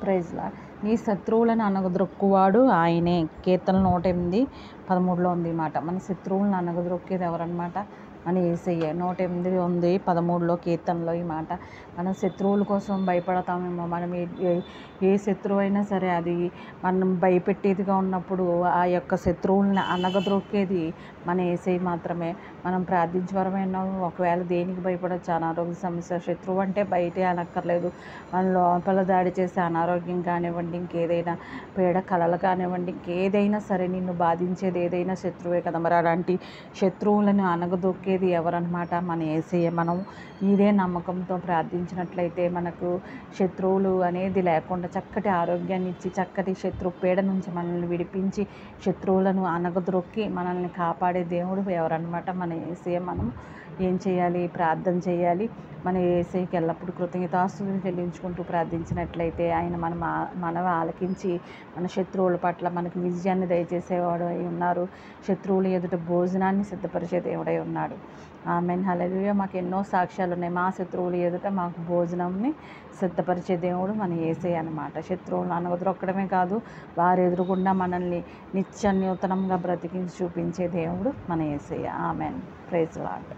ప్రైజ్‌లా. నీ శత్రువులను అణగద్రొక్కువాడు ఆయనే. కీర్తనలు 108:13 ఉంది ఈ మాట. మన శత్రువులను అణగద్రొక్కేది ఎవరన్నమాట? మన యేసయ్య. 108 ఉంది 13 కీర్తనలో ఈ మాట. మనం శత్రువుల కోసం భయపడతామేమో. మనం ఏ శత్రువు అయినా సరే అది మనం భయపెట్టేదిగా ఉన్నప్పుడు ఆ యొక్క శత్రువుల్ని అణగద్రొక్కేది మన యేసయ్య మాత్రమే. మనం ప్రార్థించేవారమైనా ఒకవేళ దేనికి భయపడొచ్చు? అనారోగ్య సమస్య. శత్రువు అంటే బయటే అనక్కర్లేదు, మన లోపల దాడి చేసే అనారోగ్యం కానివ్వండి, ఇంకేదైనా పీడ కలలు కానివ్వండి, ఇంకేదైనా సరే నిన్ను బాధించేది ఏదైనా శత్రువే కదా. మరి అలాంటి శత్రువులను అణగదొక్కేది ఎవరన్నమాట? మన యేసయ్య. మనం ఇదే నమ్మకంతో ప్రార్థించినట్లయితే మనకు శత్రువులు అనేది లేకుండా చక్కటి ఆరోగ్యాన్ని ఇచ్చి, చక్కటి శత్రు పీడ నుంచి మనల్ని విడిపించి, శత్రువులను అణగద్రొక్కి మనల్ని కాపాడే దేవుడు ఎవరన్నమాట? మన యేసయ్య. మనం ఏం చేయాలి? ప్రార్థన చేయాలి. మన యేసయ్యకి ఎల్లప్పుడూ కృతజ్ఞతాస్తుతులు చెల్లించుకుంటూ ప్రార్థించినట్లయితే ఆయన మనవి ఆలకించి మన శత్రువుల పట్ల మనకు విజయాన్ని దయచేసేవాడు అయి ఉన్నారు. శత్రువుల ఎదుట భోజనాన్ని సిద్ధపరిచే దేవుడై ఉన్నాడు. ఆమేన్. హల్లెలూయా. మాకు ఎన్నో సాక్ష్యాలు ఉన్నాయి. మా శత్రువుల ఎదుట మాకు భోజనంని సిద్ధపరిచే దేవుడు మన యేసయ్య అన్నమాట. శత్రువులను అణగద్రొక్కడమే కాదు, వారి ఎదురుగుండా మనల్ని నిత్య నూతనంగా బ్రతికించి చూపించే దేవుడు మన యేసయ్య. ఆమేన్. Praise lord.